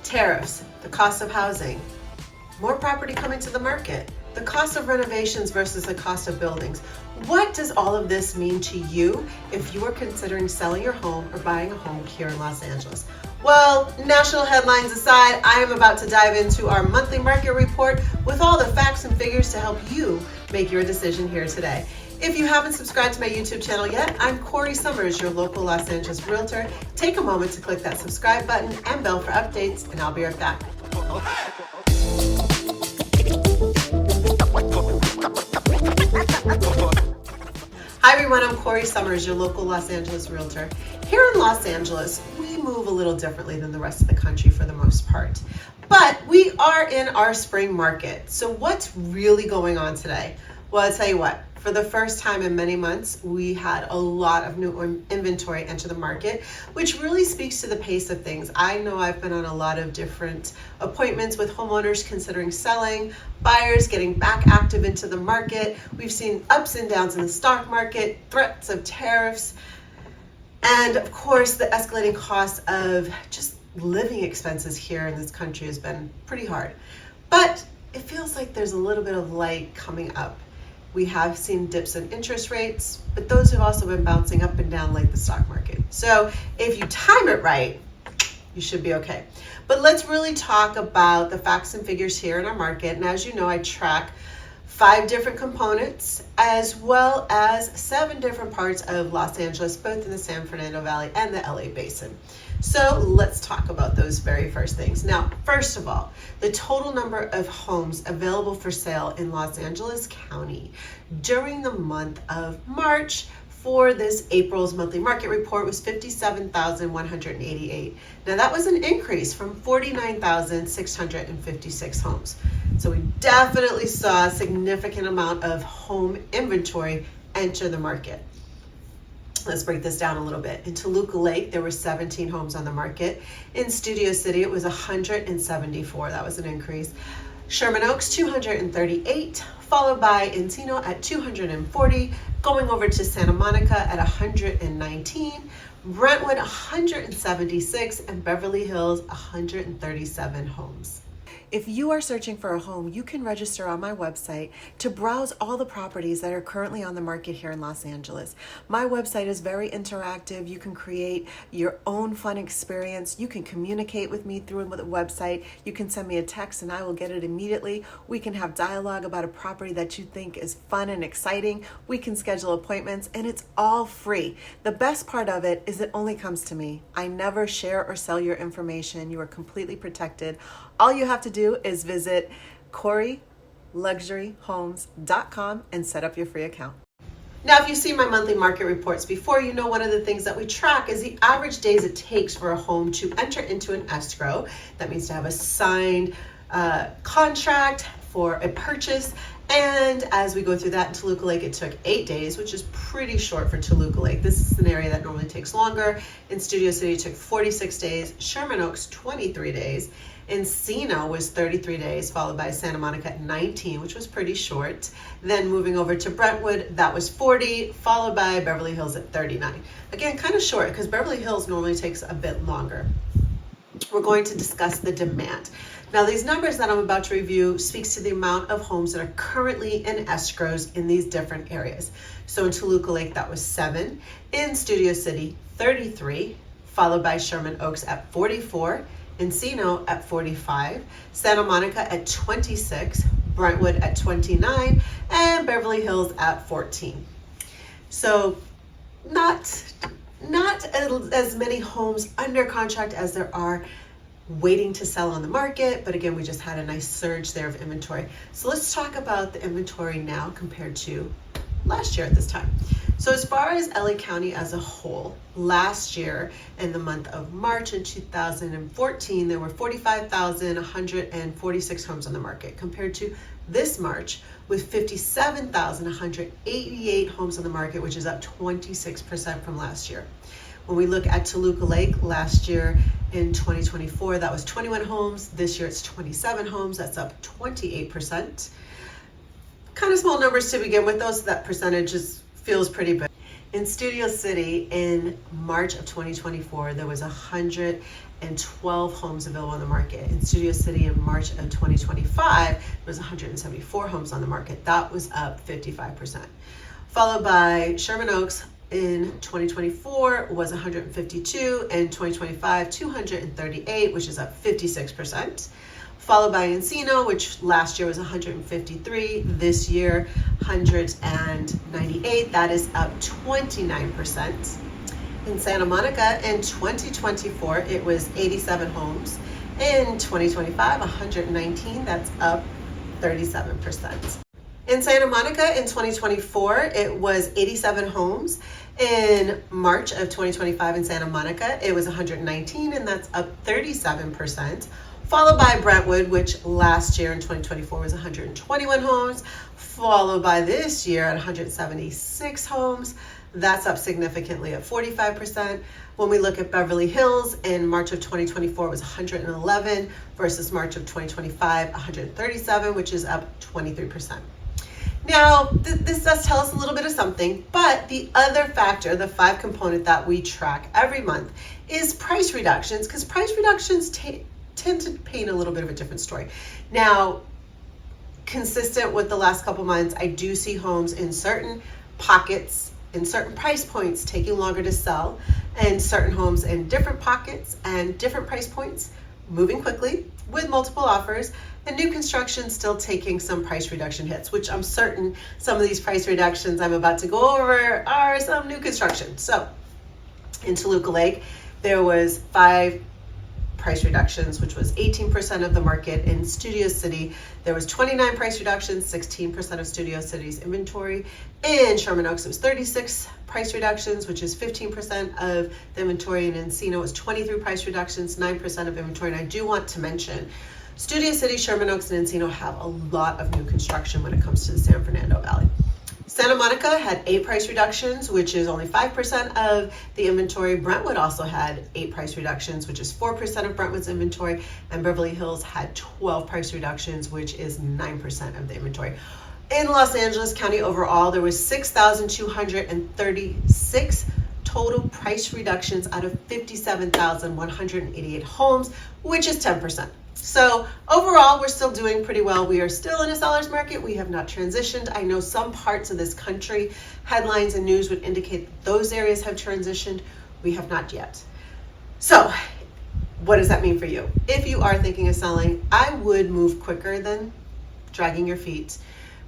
tariffs, the cost of housing, more property coming to the market, the cost of renovations versus the cost of buildings. What does all of this mean to you if you are considering selling your home or buying a home here in Los Angeles? Well, national headlines aside, I am about to dive into our monthly market report with all the facts and figures to help you make your decision here today. If you haven't subscribed to my YouTube channel yet, I'm Corrie Sommers, your local Los Angeles realtor. Take a moment to click that subscribe button and bell for updates, and I'll be right back. Hi everyone, I'm Corrie Sommers, your local Los Angeles realtor. Here in Los Angeles, we move a little differently than the rest of the country for the most part. But we are in our spring market. So what's really going on today? Well, I'll tell you what, for the first time in many months, we had a lot of new inventory enter the market, which really speaks to the pace of things. I know I've been on a lot of different appointments with homeowners considering selling, buyers getting back active into the market. We've seen ups and downs in the stock market, threats of tariffs, and of course, the escalating cost of just living expenses here in this country has been pretty hard. But it feels like there's a little bit of light coming up. We have seen dips in interest rates, but those have also been bouncing up and down like the stock market. So if you time it right, you should be okay. But let's really talk about the facts and figures here in our market. And as you know, I track 5 different components as well as 7 different parts of Los Angeles, both in the San Fernando Valley and the LA Basin. So let's talk about those very first things. Now, first of all, the total number of homes available for sale in Los Angeles County during the month of March for this April's monthly market report was 57,188. Now that was an increase from 49,656 homes. So we definitely saw a significant amount of home inventory enter the market. Let's break this down a little bit. In Toluca Lake, there were 17 homes on the market. In Studio City, it was 174. That was an increase. Sherman Oaks, 238, followed by Encino at 240, going over to Santa Monica at 119, Brentwood 176, and Beverly Hills 137 homes. If you are searching for a home, you can register on my website to browse all the properties that are currently on the market here in Los Angeles. My website is very interactive. You can create your own fun experience. You can communicate with me through the website. You can send me a text and I will get it immediately. We can have dialogue about a property that you think is fun and exciting. We can schedule appointments and it's all free. The best part of it is it only comes to me. I never share or sell your information. You are completely protected. All you have to do is visit CorrieLuxuryHomes.com and set up your free account. Now, if you've seen my monthly market reports before, you know one of the things that we track is the average days it takes for a home to enter into an escrow. That means to have a signed contract for a purchase. And as we go through that in Toluca Lake, it took 8 days, which is pretty short for Toluca Lake. This is an area that normally takes longer. In Studio City, it took 46 days. Sherman Oaks, 23 days. Encino was 33 days, followed by Santa Monica at 19, which was pretty short. Then moving over to Brentwood, that was 40, followed by Beverly Hills at 39. Again, kind of short because Beverly Hills normally takes a bit longer. We're going to discuss the demand. Now, these numbers that I'm about to review speaks to the amount of homes that are currently in escrows in these different areas. So in Toluca Lake, that was 7. In Studio City, 33, followed by Sherman Oaks at 44. Encino at 45, Santa Monica at 26, Brentwood at 29, and Beverly Hills at 14. So not as many homes under contract as there are waiting to sell on the market, but again, we just had a nice surge there of inventory. So let's talk about the inventory now compared to last year at this time. So as far as LA County as a whole, last year in the month of March in 2014, there were 45,146 homes on the market compared to this March with 57,188 homes on the market, which is up 26% from last year. When we look at Toluca Lake last year in 2024, that was 21 homes. This year it's 27 homes. That's up 28%. Kind of small numbers to begin with, though, so that percentage feels pretty big. In Studio City in March of 2024, there was 112 homes available on the market. In Studio City in March of 2025, there was 174 homes on the market. That was up 55%. Followed by Sherman Oaks in 2024 was 152, and 2025, 238, which is up 56%. Followed by Encino, which last year was 153, this year 198, that is up 29%. In Santa Monica in 2024, it was 87 homes. In 2025, 119, that's up 37%. In Santa Monica in 2024, it was 87 homes. In March of 2025 in Santa Monica, it was 119, and that's up 37%. Followed by Brentwood, which last year in 2024 was 121 homes, followed by this year at 176 homes. That's up significantly at 45%. When we look at Beverly Hills, in March of 2024 it was 111 versus March of 2025, 137, which is up 23%. Now, this does tell us a little bit of something, but the other factor, the 5 component that we track every month, is price reductions, because price reductions tend to paint a little bit of a different story. Now, consistent with the last couple months, I do see homes in certain pockets, in certain price points, taking longer to sell, and certain homes in different pockets and different price points moving quickly with multiple offers, and new construction still taking some price reduction hits, which I'm certain some of these price reductions I'm about to go over are some new construction. So in Toluca Lake, there was 5 price reductions, which was 18% of the market. In Studio City, there was 29 price reductions, 16% of Studio City's inventory. In Sherman Oaks, it was 36 price reductions, which is 15% of the inventory. And in Encino, it was 23 price reductions, 9% of inventory. And I do want to mention, Studio City, Sherman Oaks, and Encino have a lot of new construction when it comes to the San Fernando Valley. Santa Monica had 8 price reductions, which is only 5% of the inventory. Brentwood also had 8 price reductions, which is 4% of Brentwood's inventory. And Beverly Hills had 12 price reductions, which is 9% of the inventory. In Los Angeles County overall, there was 6,236 total price reductions out of 57,188 homes, which is 10%. So overall, we're still doing pretty well. We are still in a seller's market. We have not transitioned. I know some parts of this country, headlines and news would indicate that those areas have transitioned. We have not yet. So what does that mean for you? If you are thinking of selling, I would move quicker than dragging your feet,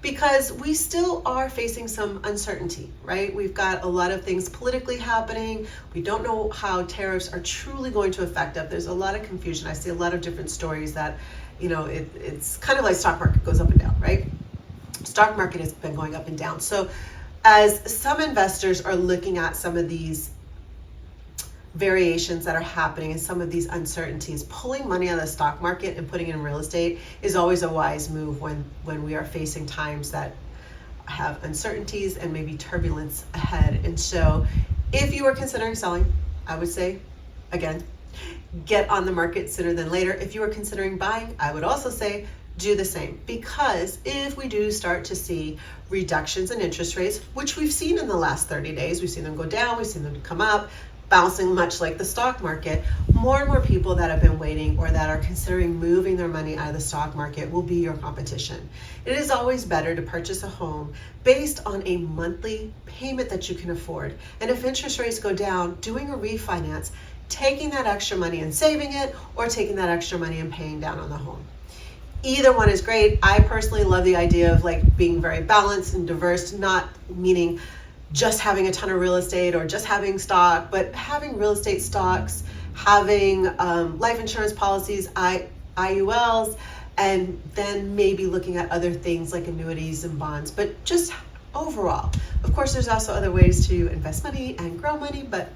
because we still are facing some uncertainty, right? We've got a lot of things politically happening. We don't know how tariffs are truly going to affect us. There's a lot of confusion. I see a lot of different stories that, it's kind of like stock market goes up and down, right? Stock market has been going up and down. So as some investors are looking at some of these variations that are happening and some of these uncertainties, pulling money out of the stock market and putting it in real estate is always a wise move when we are facing times that have uncertainties and maybe turbulence ahead. And so if you are considering selling, I would say, again, get on the market sooner than later. If you are considering buying, I would also say do the same, because if we do start to see reductions in interest rates, which we've seen in the last 30 days, we've seen them go down, we've seen them come up, bouncing much like the stock market, more and more people that have been waiting or that are considering moving their money out of the stock market will be your competition. It is always better to purchase a home based on a monthly payment that you can afford. And if interest rates go down, doing a refinance, taking that extra money and saving it, or taking that extra money and paying down on the home. Either one is great. I personally love the idea of being very balanced and diverse, not meaning just having a ton of real estate or just having stock, but having real estate stocks, having life insurance policies, IULs, and then maybe looking at other things like annuities and bonds, but just overall. Of course, there's also other ways to invest money and grow money, but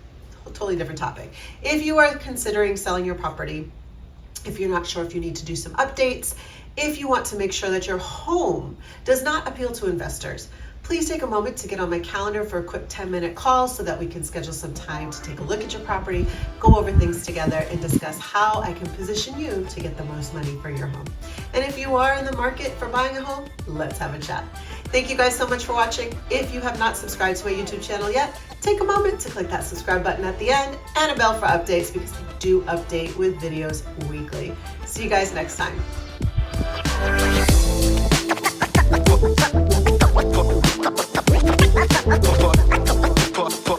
a totally different topic. If you are considering selling your property, if you're not sure if you need to do some updates, if you want to make sure that your home does not appeal to investors, please take a moment to get on my calendar for a quick 10-minute call so that we can schedule some time to take a look at your property, go over things together, and discuss how I can position you to get the most money for your home. And if you are in the market for buying a home, let's have a chat. Thank you guys so much for watching. If you have not subscribed to my YouTube channel yet, take a moment to click that subscribe button at the end and a bell for updates because I do update with videos weekly. See you guys next time.